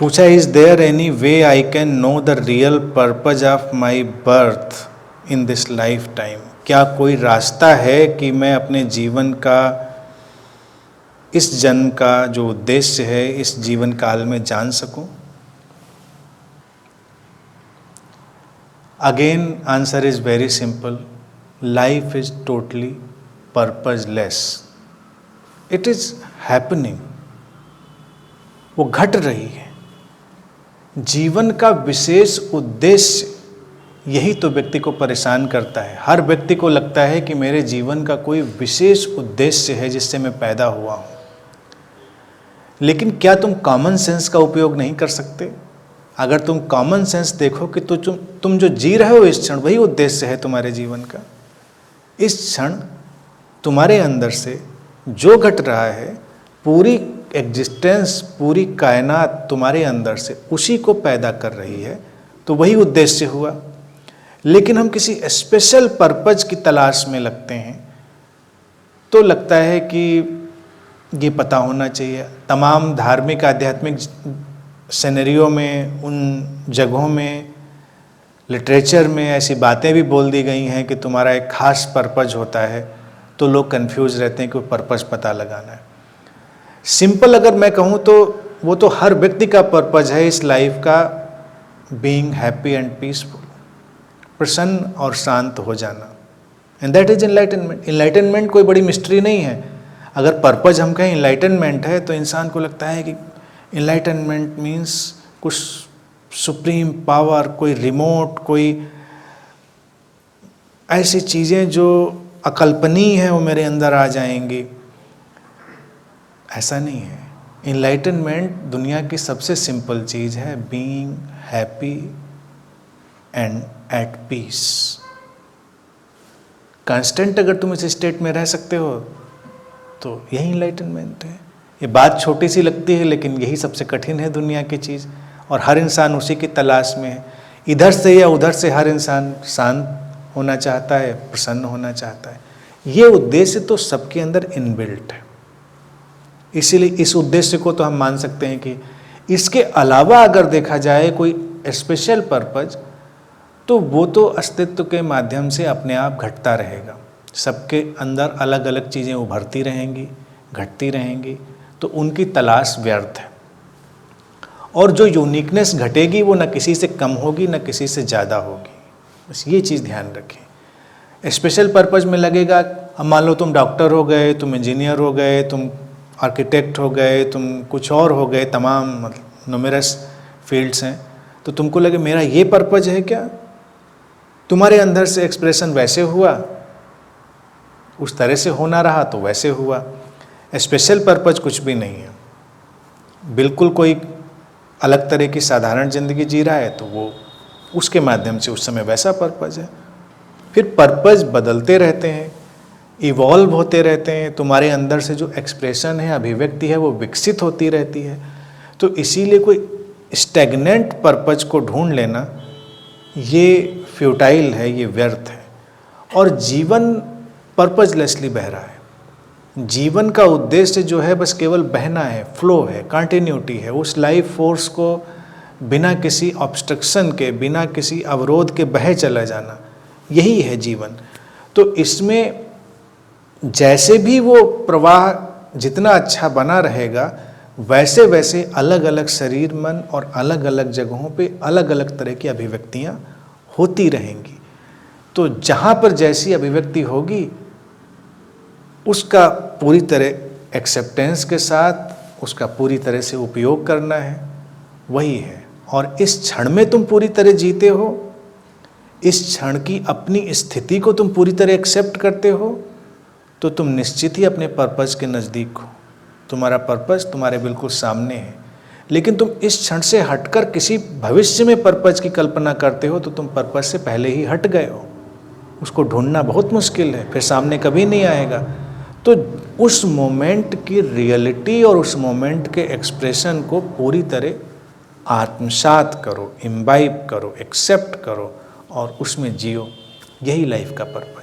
पूछा, is there any way I can know the real purpose of my birth in this lifetime? क्या कोई रास्ता है कि मैं अपने जीवन का, इस जन्म का जो उद्देश्य है इस जीवन काल में जान सकूं? Again answer is very simple, life is totally purposeless. It is happening, वो घट रही है। जीवन का विशेष उद्देश्य, यही तो व्यक्ति को परेशान करता है। हर व्यक्ति को लगता है कि मेरे जीवन का कोई विशेष उद्देश्य है जिससे मैं पैदा हुआ हूं। लेकिन क्या तुम कॉमन सेंस का उपयोग नहीं कर सकते? अगर तुम कॉमन सेंस देखो कि तो तुम जो जी रहे हो इस क्षण, वही उद्देश्य है तुम्हारे जीवन का। इस क्षण तुम्हारे अंदर से जो घट रहा है, पूरी एग्जिस्टेंस, पूरी कायनात तुम्हारे अंदर से उसी को पैदा कर रही है, तो वही उद्देश्य हुआ। लेकिन हम किसी स्पेशल पर्पज की तलाश में लगते हैं, तो लगता है कि ये पता होना चाहिए। तमाम धार्मिक आध्यात्मिक सिनेरियो में, उन जगहों में, लिटरेचर में ऐसी बातें भी बोल दी गई हैं कि तुम्हारा एक खास पर्पज होता है, तो लोग कंफ्यूज रहते हैं कि वो पर्पज पता लगाना है। सिंपल अगर मैं कहूँ तो वो तो हर व्यक्ति का पर्पज है इस लाइफ का, बीइंग हैप्पी एंड पीसफुल, प्रसन्न और शांत हो जाना। And that is enlightenment. Enlightenment कोई बड़ी मिस्ट्री नहीं है। अगर पर्पज हम कहें इनलाइटनमेंट है, तो इंसान को लगता है कि इनलाइटनमेंट मीन्स कुछ सुप्रीम पावर, कोई रिमोट, कोई ऐसी चीज़ें जो अकल्पनीय हैं वो मेरे अंदर आ जाएंगी। ऐसा नहीं है। इनलाइटनमेंट दुनिया की सबसे सिंपल चीज़ है, being happy and at peace. Constant अगर तुम इस स्टेट में रह सकते हो तो यही इनलाइटनमेंट है। ये बात छोटी सी लगती है, लेकिन यही सबसे कठिन है दुनिया की चीज़, और हर इंसान उसी की तलाश में है। इधर से या उधर से हर इंसान शांत होना चाहता है, प्रसन्न होना चाहता है। ये उद्देश्य तो सबके अंदर इनबिल्ट है। इसीलिए इस उद्देश्य को तो हम मान सकते हैं कि इसके अलावा अगर देखा जाए कोई स्पेशल पर्पज, तो वो तो अस्तित्व के माध्यम से अपने आप घटता रहेगा। सबके अंदर अलग अलग चीज़ें उभरती रहेंगी, घटती रहेंगी, तो उनकी तलाश व्यर्थ है। और जो यूनिकनेस घटेगी वो न किसी से कम होगी, न किसी से ज़्यादा होगी। बस ये चीज़ ध्यान रखें। स्पेशल पर्पज में लगेगा, अब मान लो तुम डॉक्टर हो गए, तुम इंजीनियर हो गए, तुम आर्किटेक्ट हो गए, तुम कुछ और हो गए, तमाम न्यूमेरस फील्ड्स हैं, तो तुमको लगे मेरा ये पर्पज है क्या? तुम्हारे अंदर से एक्सप्रेशन वैसे हुआ, उस तरह से होना रहा तो वैसे हुआ। स्पेशल पर्पज कुछ भी नहीं है। बिल्कुल कोई अलग तरह की साधारण ज़िंदगी जी रहा है तो वो उसके माध्यम से उस समय वैसा पर्पज है। फिर पर्पज बदलते रहते हैं, इवॉल्व होते रहते हैं। तुम्हारे अंदर से जो एक्सप्रेशन है, अभिव्यक्ति है, वो विकसित होती रहती है। तो इसीलिए कोई स्टैग्नेंट पर्पज को ढूंढ लेना ये फ्यूटाइल है, ये व्यर्थ है। और जीवन पर्पजलेसली बह रहा है। जीवन का उद्देश्य जो है बस केवल बहना है, फ्लो है, कंटिन्यूटी है। उस लाइफ फोर्स को बिना किसी ऑब्स्ट्रक्शन के, बिना किसी अवरोध के बहे चला जाना, यही है जीवन। तो इसमें जैसे भी वो प्रवाह जितना अच्छा बना रहेगा, वैसे वैसे अलग अलग शरीर, मन और अलग अलग जगहों पे अलग अलग तरह की अभिव्यक्तियाँ होती रहेंगी। तो जहाँ पर जैसी अभिव्यक्ति होगी उसका पूरी तरह एक्सेप्टेंस के साथ उसका पूरी तरह से उपयोग करना है, वही है। और इस क्षण में तुम पूरी तरह जीते हो, इस क्षण की अपनी स्थिति को तुम पूरी तरह एक्सेप्ट करते हो, तो तुम निश्चित ही अपने पर्पस के नज़दीक हो। तुम्हारा पर्पस तुम्हारे बिल्कुल सामने है। लेकिन तुम इस क्षण से हटकर किसी भविष्य में पर्पस की कल्पना करते हो, तो तुम पर्पस से पहले ही हट गए हो। उसको ढूंढना बहुत मुश्किल है, फिर सामने कभी नहीं आएगा। तो उस मोमेंट की रियलिटी और उस मोमेंट के एक्सप्रेशन को पूरी तरह आत्मसात करो, इम्बाइब करो, एक्सेप्ट करो और उसमें जियो। यही लाइफ का पर्पस।